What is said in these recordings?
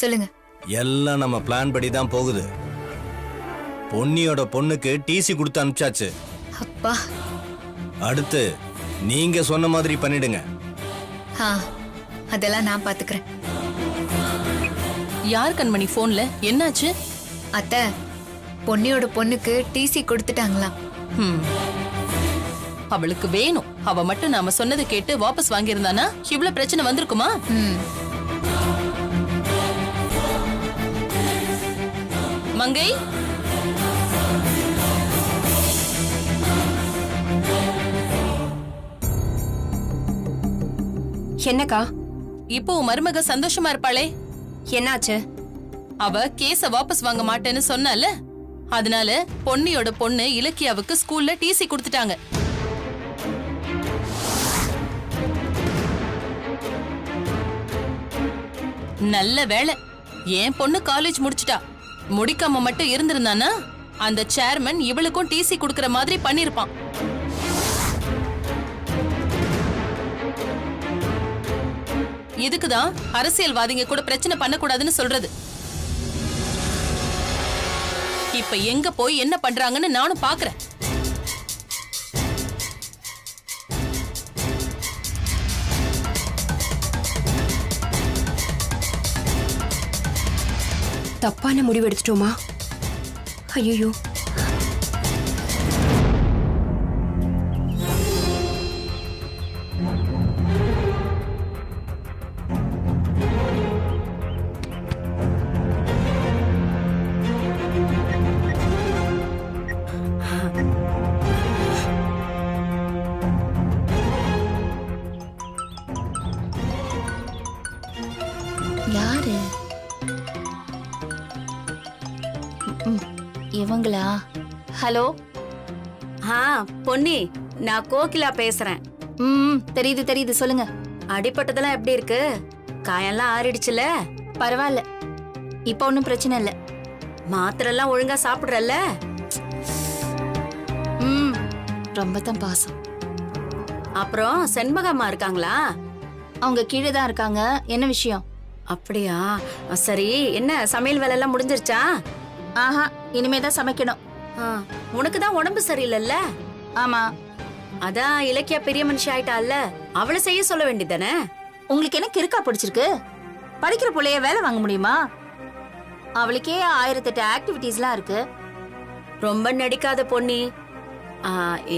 சொல்லுங்க. எல்லாம் நம்ம பிளான் படி தான் போகுது. பொன்னியோட பொண்ணுக்கு டிசி கொடுத்து அனுப்பிச்சாச்சு. அப்பா. அடுத்து நீங்க சொன்ன மாதிரி பண்ணிடுங்க. அதெல்லாம் நான் பாத்துக்கிறேன். யார் கண்மணி போன்ல? என்னாச்சு? அத்தை, பொன்னியோட பொண்ணுக்கு டிசி கொடுத்துட்டாங்களாம். அவளுக்கு வேணும். அவ மட்டும் நாம சொன்னதை கேட்டு வாபஸ் வாங்கியிருந்தானா இவ்வளவு பிரச்சனை வந்திருக்குமா? மங்கை, என்னக்கா? இப்போ மருமக சந்தோஷமா இருப்பாளே, என்னாச்சு? அவ கேஸ வாபஸ் வாங்க மாட்டேன்னு சொன்னால, அதனால பொன்னியோட பொண்ணு இலக்கியாவுக்கு ஸ்கூல்ல டிசி கொடுத்துட்டாங்க. நல்ல வேளை என் பொண்ணு காலேஜ் முடிச்சிட்டா. முடிக்காம மட்டும் இருந்திருந்தானா அந்த சேர்மன் இவளுக்கும் டிசி கொடுக்கற மாதிரி பண்ணிருப்பான். இதுக்குதான் அரசியல்வாதிங்க கூட பிரச்சனை பண்ணக்கூடாதுன்னு சொல்றது. இப்ப எங்க போய் என்ன பண்றாங்கன்னு நானும் பாக்குறேன். தப்பான முடிவு எடுத்துட்டோமா? ஐயோ, யாரு இவங்களா? ஹலோ. பொன்னி, நான் கோகிலா பேசுறேன். தெரியுது தெரியுது, சொல்லுங்க. அடிபட்டதெல்லாம் எப்படி இருக்கு? காயெல்லாம் ஆறிடுச்சுல? பரவாயில்ல, இப்ப ஒன்னும் பிரச்சனை இல்ல. மாத்திரை எல்லாம் ஒழுங்கா சாப்பிடுறல்ல? ரொம்ப தான் பாசம். அப்புறம் செண்பகம்மா இருக்காங்களா? அவங்க கீழே தான் இருக்காங்க. என்ன விஷயம்? அப்படியா? சரி, என்ன சமையல் வேலை எல்லாம் முடிஞ்சிருச்சா? ஆஹா, இனிமேதான் சமைக்கணும். உனக்கு தான் உடம்பு சரியில்லைல்ல? ஆமா. அதான் இலக்கியா பெரிய மனுஷி ஆயிட்டால, அவளை செய்ய சொல்ல வேண்டியதானே? உங்களுக்கு என்ன கிறுக்கா பிடிச்சிருக்கு? படிக்கிற பிள்ளைய வேலை வாங்க முடியுமா? அவளுக்கே 1008 ஆக்டிவிட்டிஸ்லாம் இருக்கு. ரொம்ப நடிக்காத பொன்னி.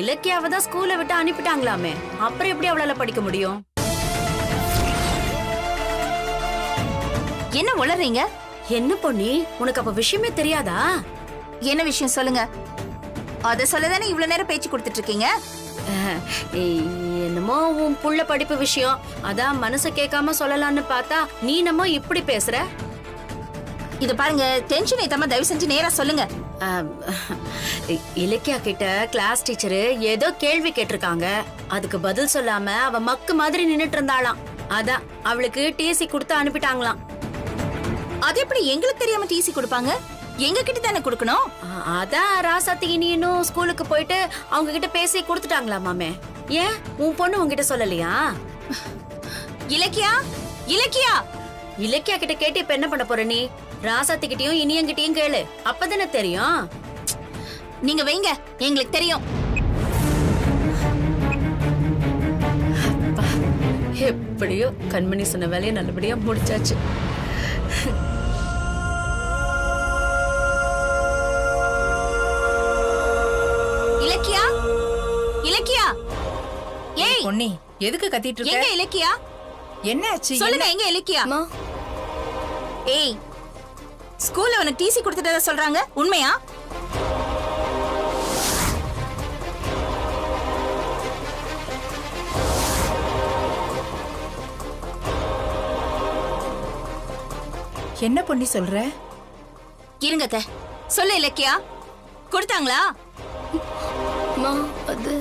இலக்கியாவை தான் ஸ்கூலை விட்டு அனுப்பிட்டாங்களாமே, அப்புறம் எப்படி அவளால படிக்க முடியும்? என்ன உளறீங்க? என்ன பொன்னி, உனக்கு அப்ப விஷயமே தெரியாதா? என்ன விஷயம் சொல்லுங்க. அத சொல்லதானே இவ்வளவு நேரம் பேச்சு கொடுத்துட்டு இருக்கீங்க. என்னமோ உன் புள்ள படிப்பு விஷயம், அதான் மனச கேட்காம சொல்லலாம்னு பார்த்தா நீ நம்ம இப்படி பேசுற. இத பாருங்க, டென்ஷன் ஏத்தாம தயவு செஞ்சு நேரா சொல்லுங்க. இலக்கியா கிட்ட கிளாஸ் டீச்சரு ஏதோ கேள்வி கேட்டிருக்காங்க. அதுக்கு பதில் சொல்லாம அவ மக்கு மாதிரி நின்னுட்டு இருந்தாளாம். அதான் அவளுக்கு டிசி கொடுத்து அனுப்பிட்டாங்களாம். அது எப்படி எங்களுக்கு தெரியாம டிசி கொடுப்பாங்க? எங்க கிட்ட தானே கொடுக்கணும். அதான் ராசாத்திக்கு நீனும் ஸ்கூலுக்கு போயிட்டு அவங்க கிட்ட பேசி கொடுத்துட்டாங்களா மாமே? ஏன் உன் பொண்ணு உன்கிட்ட சொல்லலையா? இலக்கியா, இலக்கியா, இலக்கியா கிட்ட கேட்டு இப்ப என்ன பண்ண போற நீ? ராசாத்திக்கிட்டையும் இனியங்கிட்டையும் கேளு, அப்பதானே தெரியும். நீங்க வைங்க, எங்களுக்கு தெரியும். எப்படியோ கண்மணி சொன்ன வேலையை நல்லபடியா முடிச்சாச்சு. இலக்கியா, இலக்கியா, ஏய் பொன்னி, எதுக்கு கத்திட்டு இருக்க? எங்க இலக்கியா? என்னாச்சு? சொல்லுங்க, எங்க இலக்கியா? ஏய், ஸ்கூல்ல உனக்கு டிசி கொடுத்துட்டதா சொல்றாங்க, உண்மையா? என்ன பொன்னி சொல்ற? இருங்க அத்தை, சொல்லு இலக்கியா, கொடுத்தாங்களா? அது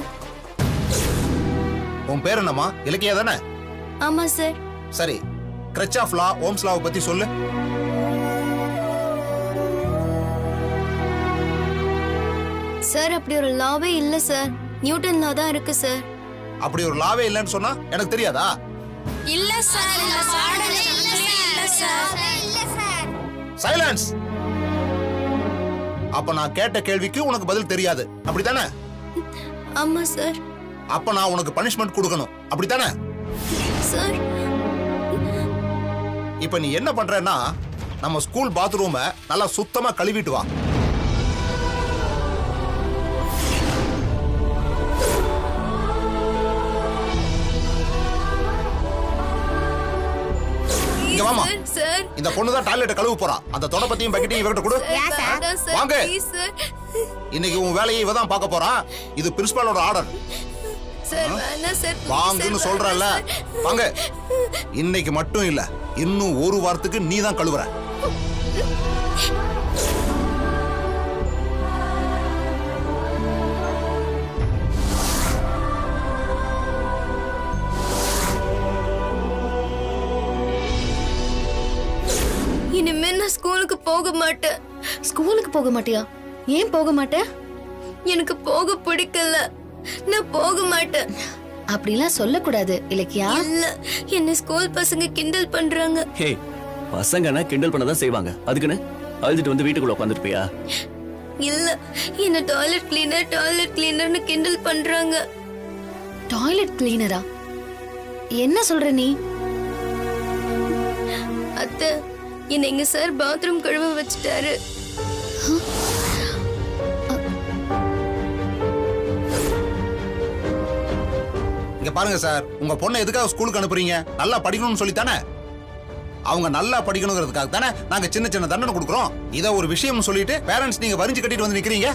உன் பேர் என்னம்மா? இலக்கியா தானே? ஆமா சார். சரி, கிரச் ஆஃப் லா, ஓம்ஸ் லாவை பத்தி சொல்லு. சார், அப்படி ஒரு லாவே இல்ல சார். நியூட்டன் லா தான் இருக்கு சார். அப்படி ஒரு லாவே இல்லைன்னு சொன்னா எனக்கு தெரியாதா? இல்ல சார், இல்ல சார், இல்ல சார், இல்ல சார். சைலன்ஸ். அப்ப நான் கேட்ட கேள்விக்கு உனக்கு பதில் தெரியாது, அப்படித்தானே? ஆமா சார். அப்ப நான் உனக்கு பனிஷ்மெண்ட் கொடுக்கணும், அப்படித்தானே? சார், இப்ப நீ என்ன பண்றன்னா, நம்ம ஸ்கூல் பாத்ரூமை நல்லா சுத்தமா கழுவிட்டு வா. இங்க வாமா. சார், இந்த பொண்ணு தான் டாய்லெட் கழுவ போறா. அந்த தொடப்பத்தையும் பக்கெட்டையும் இவகிட்ட கொடு. வாங்க. இன்னைக்கு உன் வேலையை இவ தான் பார்க்க போறா. இது பிரின்சிபாலோட ஆர்டர். சார் வேணா சார். வாங்கன்னு சொல்றல. வாங்க. இன்னைக்கு மட்டும் இல்ல, இன்னும் ஒரு வாரத்துக்கு நீ தான் கழுவுற. இனிமே நான் ஸ்கூலுக்கு போக மாட்டேன். ஸ்கூலுக்கு போக மாட்டியா? ஏன் போக மாட்டேன்? எனக்கு போக பிடிக்கல. நான் போக மாட்டேன். அப்படிலாம் சொல்லக்கூடாது இலக்கியா. இல்ல, என்ன ஸ்கூல் பசங்க கிண்டல் பண்றாங்க. ஹே, பசங்கன்னா கிண்டல் பண்ணதான் செய்வாங்க. அதுக்குன்னு அழுதுட்டு வந்து வீட்டுக்குள்ள உட்காந்துருப்பியா? இல்ல, என்ன டாய்லெட் கிளீனர்னு கிண்டல் பண்றாங்க. டாய்லெட் கிளீனரா? என்ன சொல்ற நீ? அத்தை, என்ன எங்க சார் பாத்ரூம் கழுவ வச்சுட்டாரு. இங்க பாருங்க சார், உங்க பொண்ணை எதுக்காக ஸ்கூலுக்கு அனுப்புறீங்க? நல்லா படிக்கணும்னு சொல்லித்தானே? அவங்க நல்லா படிக்கணுங்கிறதுக்காக தானே நாங்க சின்ன சின்ன தண்டனை கொடுக்குறோம். இத ஒரு விஷயம் சொல்லிட்டு பேரண்ட்ஸ் நீங்க வரிஞ்சு கட்டிட்டு வந்து நிக்கிறீங்க.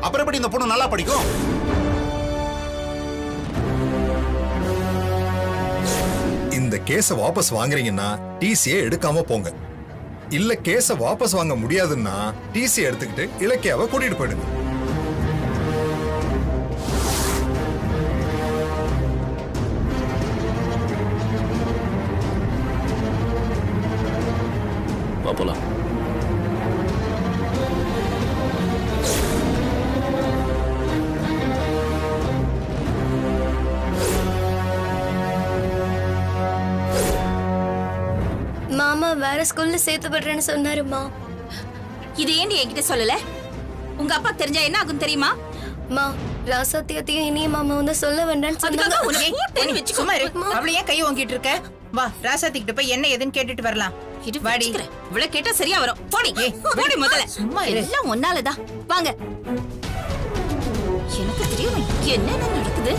அப்புறம் எப்படி இந்த பொண்ணு நல்லா படிக்கும்? இந்த கேஸ வாபஸ் வாங்குறீங்கன்னா டிசியை எடுக்காம போங்க. இல்ல கேஸ வாபஸ் வாங்க முடியாதுன்னா டிசி எடுத்துக்கிட்டு இலக்கியாவை கூட்டிட்டு போயிடுங்க. போலாம். மாமா வேற ஸ்கூல்ல சேர்த்து விடுறேன்னு சொன்னாருமா. இது ஏண்டி என்கிட்ட சொல்லல? உங்க அப்பா தெரிஞ்சா என்ன ஆகும் தெரியுமா? மா, ராசாத்தியத்தையும் இனிய மாமா வந்து சொல்ல வேண்டாம்னு சொன்னாங்க. சும்மா இரு. அவளை ஏன் கை வாங்கிட்டு இருக்க? வா, ராசாத்திக்கிட்ட போய் என்ன ஏதுன்னு கேட்டுட்டு வரலாம். வாடி. இவ்வளவு கேட்டா சரியா வரும். போடி. போடி முதல்ல. சும்மா இரு. எல்லாம் ஒன்னாலதான். வாங்க. எனக்கு தெரியும் என்னென்ன நடக்குது.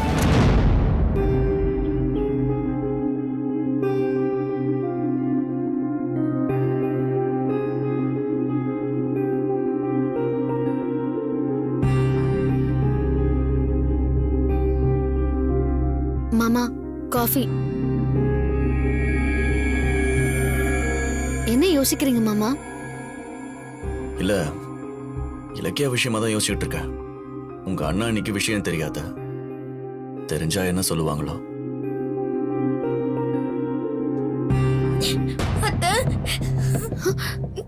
மாமா, காஃபி. என்ன யோசிக்கிறீங்க மாமா? இல்ல, இலக்கிய விஷயமா தான் யோசிச்சுட்டு இருக்கேன். உங்க அண்ணா இன்னைக்கு விஷயம் தெரியாத, தெரிஞ்சா என்ன சொல்லுவாங்களோ? அத்தை,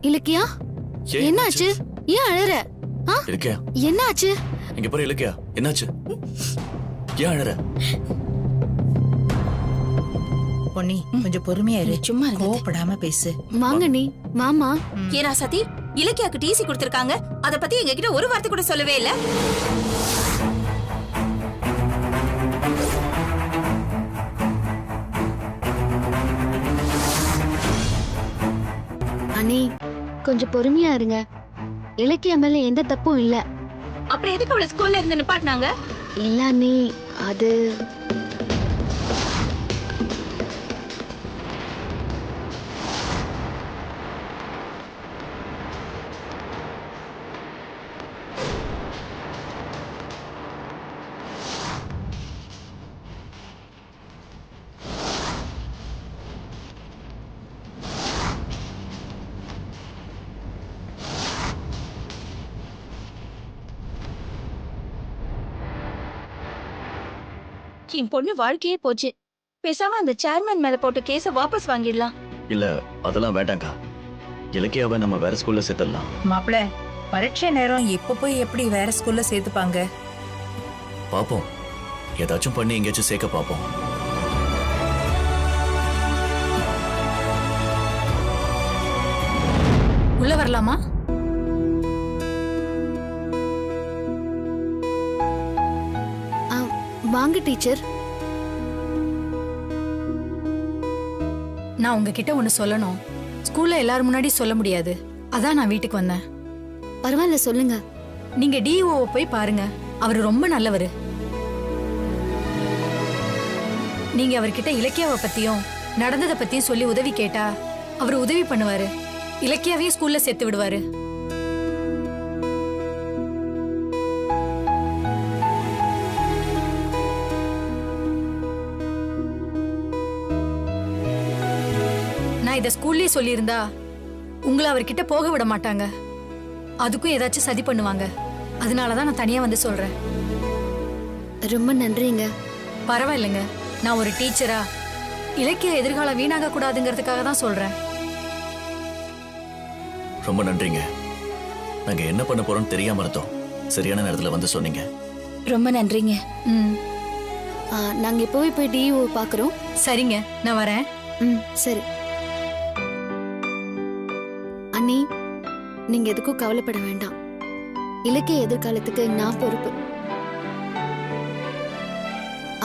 இலக்கியா என்னாச்சு? ஏன் அழற? இலக்கியா என்னாச்சு? இங்க பாரு இலக்கியா, என்னாச்சு? ஏன் அழற? பொன்னி, கொஞ்சம் பொறுமையா இரு. சும்மா கோவப்படாம பேசு. வாங்க நீ மாமா. ஏனா சதி, இலக்கியாக்கு டிசி கொடுத்திருக்காங்க. அத பத்தி எங்க கிட்ட ஒரு வார்த்தை கூட சொல்லவே இல்ல. அண்ணி, கொஞ்சம் பொறுமையா இருங்க. இலக்கியா மேல எந்த தப்பும் இல்ல. அப்புறம் எதுக்கு அவளை ஸ்கூல்ல இருந்து நிப்பாட்டினாங்க? இல்ல அண்ணி, அது என் பொண்ணு வாழ்க்கையே போச்சு. பேசாம அந்த சேர்மன் மேல போட்ட கேஸ வாபஸ் வாங்கிடலாம். இல்ல, அதெல்லாம் வேண்டாங்கா. இலக்கியாவை நம்ம வேற ஸ்கூல்ல சேர்த்துடலாம். மாப்பிள, பரீட்சை நேரம் இப்ப போய் எப்படி வேற ஸ்கூல்ல சேர்த்துப்பாங்க? பாப்போம், ஏதாச்சும் பண்ணி எங்கேயாச்சும் சேர்க்க பாப்போம். உள்ள வரலாமா? வாங்க டீச்சர். நான் உங்ககிட்ட ஒன்னு சொல்லணும். ஸ்கூல்ல எல்லாரும் முன்னாடி சொல்ல முடியாது. அதான் நான் வீட்டுக்கு வந்தேன். பரவாயில்ல, சொல்லுங்க. நீங்க டிஓ போய் பாருங்க. அவர் ரொம்ப நல்லவர். நீங்க அவர்கிட்ட இலக்கியாவை பத்தியும் நடந்ததை பத்தியும் சொல்லி உதவி கேட்டா அவர் உதவி பண்ணுவாரு. இலக்கியாவையும் ஸ்கூல்ல சேர்த்து விடுவாரு. நான் இத ஸ்கூல்லயே சொல்லியிருந்தா உங்களை அவர்கிட்ட போக விட மாட்டாங்க. அதுக்கும் ஏதாச்சும் சதி பண்ணுவாங்க. அதனாலதான் நான் தனியா வந்து சொல்றேன். ரொம்ப நன்றிங்க. பரவாயில்லைங்க. நான் ஒரு டீச்சரா இலக்கிய எதிர்காலம் வீணாக கூடாதுங்கிறதுக்காக தான் சொல்றேன். ரொம்ப நன்றிங்க. நாங்க என்ன பண்ண போறோம்னு தெரியாம இருந்தோம். சரியான நேரத்துல வந்து சொன்னீங்க. ரொம்ப நன்றிங்க. நாங்க இப்போவே போய் டிஓ பாக்குறோம். சரிங்க, நான் வரேன். சரி. அண்ணி, நீங்க எதுக்கும் கவலைப்பட வேண்டாம். இலக்கிய எதிர்காலத்துக்கு நான் பொறுப்பு.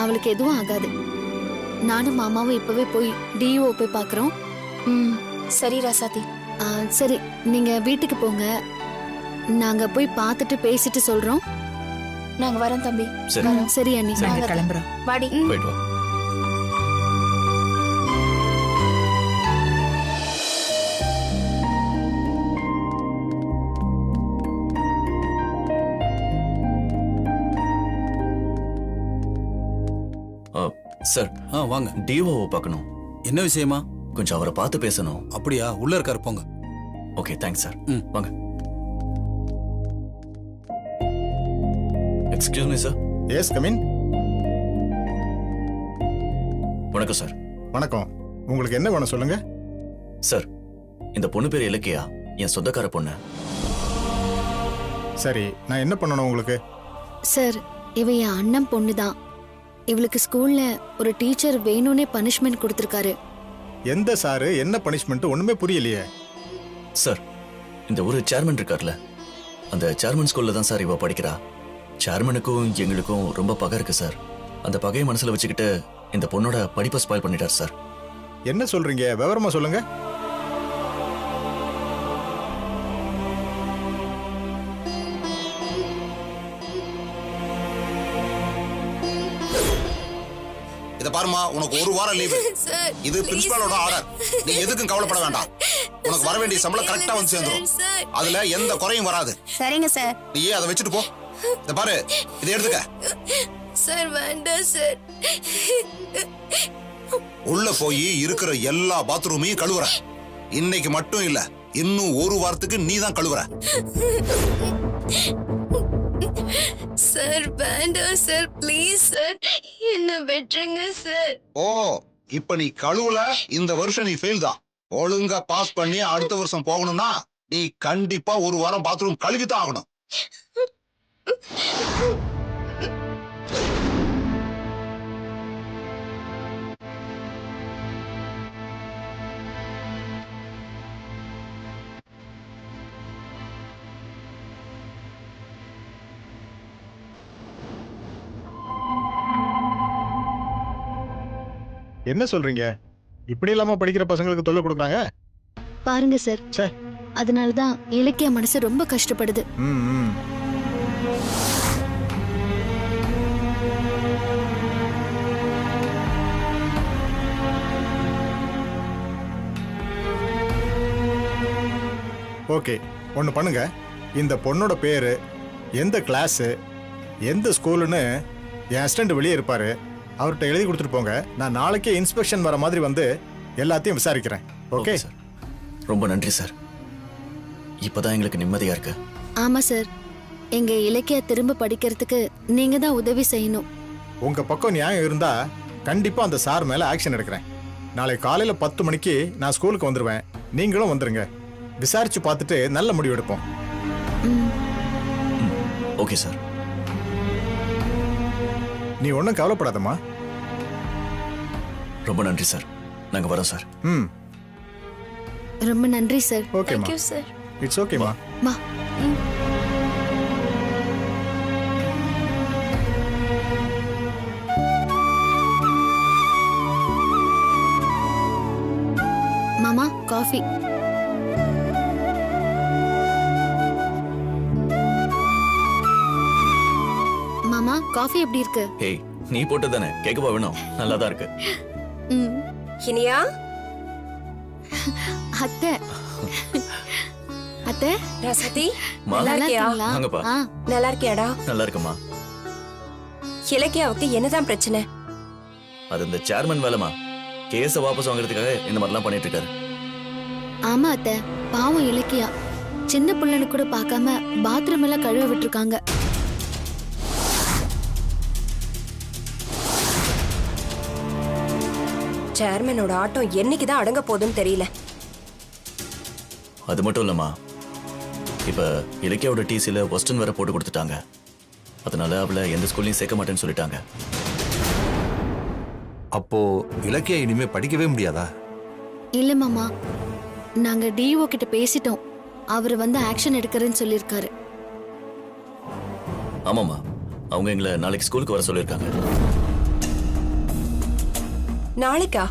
அவளுக்கு எதுவும் ஆகாது. நானும் மாமாவும் இப்பவே போய் டிஓ போய் பாக்குறோம். சரி ராசாத்தி. சரி, நீங்க வீட்டுக்கு போங்க. நாங்க போய் பார்த்துட்டு பேசிட்டு சொல்றோம். நாங்க வரோம் தம்பி. சரி அண்ணி, நாங்க கிளம்புறோம். வாடி. போயிட்டு வா. சார், வாங்க. டிஓவை பார்க்கணும். என்ன விஷயமா? கொஞ்சம் அவரை பார்த்து பேசணும். அப்படியா? உள்ள இருக்காரு, போங்க. Okay, thanks sir. வாங்க. Excuse me sir. Yes, come in. வணக்கம் சார். வணக்கம். உங்களுக்கு என்ன வேணும் சொல்லுங்க. சார், இந்த பொண்ணு பேர் இலக்கியா, என் சொந்தக்கார பொண்ணு. சரி, நான் என்ன பண்ணணும் உங்களுக்கு? சார், இவ என் அண்ணன் பொண்ணுதான். இவளுக்கு ஸ்கூல்ல ஒரு டீச்சர் வேணும்னே பனிஷ்மெண்ட் கொடுத்திருக்காரு. எந்த சாரு, என்ன பனிஷ்மெண்ட்? ஒண்ணுமே புரியலையே. சார், இந்த ஒரு சேர்மன் இருக்கார்ல, அந்த சேர்மன் ஸ்கூல்ல தான் சார் இவ படிக்கிறா. சேர்மனுக்கும் எங்களுக்கும் ரொம்ப பகை இருக்கு சார். அந்த பகையை மனசுல வச்சுக்கிட்டு இந்த பொண்ணோட படிப்பை ஸ்பாயில் பண்ணிட்டார் சார். என்ன சொல்றீங்க? விவரமா சொல்லுங்க. இத பாருமா, உனக்கு ஒரு வாரம் லீவு. இது பிரின்சிபாலோட ஆர்டர். நீ எதுக்கும் கவலைப்பட வேண்டாம். உனக்கு வர வேண்டிய சம்பளம் கரெக்டா வந்து சேர்ந்துரும். அதுல எந்த குறையும் வராது. சரிங்க சார். நீ அதை வச்சுட்டு போ. இத பாரு, இதை எடுத்துக்க. சார் வேண்டாம் சார். உள்ள போய் இருக்கிற எல்லா பாத்ரூமையும் கழுவுற. இன்னைக்கு மட்டும் இல்ல, இன்னும் ஒரு வாரத்துக்கு நீ தான் கழுவுற. சார் வேண்டாம் சார், ப்ளீஸ் சார், என்ன விட்டுருங்க சார். ஓ, இப்ப நீ கழுவுல, இந்த வருஷம் நீ ஃபெயில் தான். ஒழுங்கா பாஸ் பண்ணி அடுத்த வருஷம் போகணும்னா நீ கண்டிப்பா ஒரு வாரம் பாத்ரூம் கழுவித்தான் ஆகணும். என்ன சொல்றீங்க? இப்படி இல்லாம படிக்கிற பசங்களுக்கு தொல்லை கொடுக்குறாங்க. பாருங்க சார், அதனாலதான் இலக்கிய மனசு ரொம்ப கஷ்டப்படுது. ஓகே, ஒன்று பண்ணுங்க. இந்த பொண்ணோட பேரு, எந்த கிளாஸு, எந்த ஸ்கூலுன்னு என் அசிஸ்டன்ட் வெளியே இருப்பாரு. அவர்கிட்ட எழுதி கொடுத்துட்டு போங்க. நான் நாளைக்கே இன்ஸ்பெக்ஷன் வர மாதிரி வந்து எல்லாத்தையும் விசாரிக்கிறேன். Okay sir. ரொம்ப நன்றி சார். இப்பதான் எங்களுக்கு நிம்மதியா இருக்கு. ஆமா சார், எங்க இலக்கிய திரும்ப படிக்கிறதுக்கு நீங்க தான் உதவி செய்யணும். உங்க பக்கம் நியாயம் இருந்தா கண்டிப்பா அந்த சார் மேல ஆக்ஷன் எடுக்கிறேன். நாளை காலையில 10 மணிக்கு நான் ஸ்கூலுக்கு வந்துருவேன். நீங்களும் வந்துருங்க. விசாரிச்சு பார்த்துட்டு நல்ல முடிவு எடுப்போம். Okay sir. நீ ஒன்றும் கவலைப்படாதம்மா. ரொம்ப நன்றி சார். நாங்க வரோம் சார். ரொம்ப நன்றி சார். ஓகேம்மா. சார். இட்ஸ் ஓகேமா. மா ம். மாமா காஃபி. மாமா காஃபி எப்படி இருக்கு? ஹேய், நீ போட்டு தானே கேட்கவா வேணும்? நல்லா தான் இருக்கு. ம். இனியா, அத்தை அத்தை ராசாத்தி, மா, நல்லா இருக்கியா? இருக்கீங்களா? வாங்கப்பா. ஆ, நல்லா இருக்கியாடா? நல்லா இருக்குமா. இலக்கியாவுக்கு என்னதான் பிரச்சனை? அது இந்த சேர்மன் வேலைமா. கேஸை வாபஸ் வாங்குறதுக்காக இந்த மாதிரிலாம் பண்ணிட்டு இருக்காரு. ஆமா அத்தை, பாவம் இலக்கியா சின்ன பிள்ளைன்னு கூட பார்க்காம பாத்ரூம் எல்லாம் கழுவ விட்டுருக்காங்க. சேர்மனோட ஆட்டம் என்னைக்குதான் அடங்க போகுதுன்னு தெரியல. அது மட்டும் இல்லம்மா, இப்ப இலக்கியாவோட டிசில வெஸ்டர்ன் வேற போட்டு கொடுத்துட்டாங்க. அதனால அவளை எந்த ஸ்கூல்லையும் சேர்க்க மாட்டேன்னு சொல்லிட்டாங்க. அப்போ இலக்கியா இனிமே படிக்கவே முடியாதா? இல்ல மாமா, நாங்க டிஓ கிட்ட பேசிட்டோம். அவர் வந்து ஆக்ஷன் எடுக்கிறேன்னு சொல்லியிருக்காரு. ஆமாம்மா, அவங்க எங்களை நாளைக்கு ஸ்கூலுக்கு வர சொல்லியிருக்காங்க. நாளைக்கா?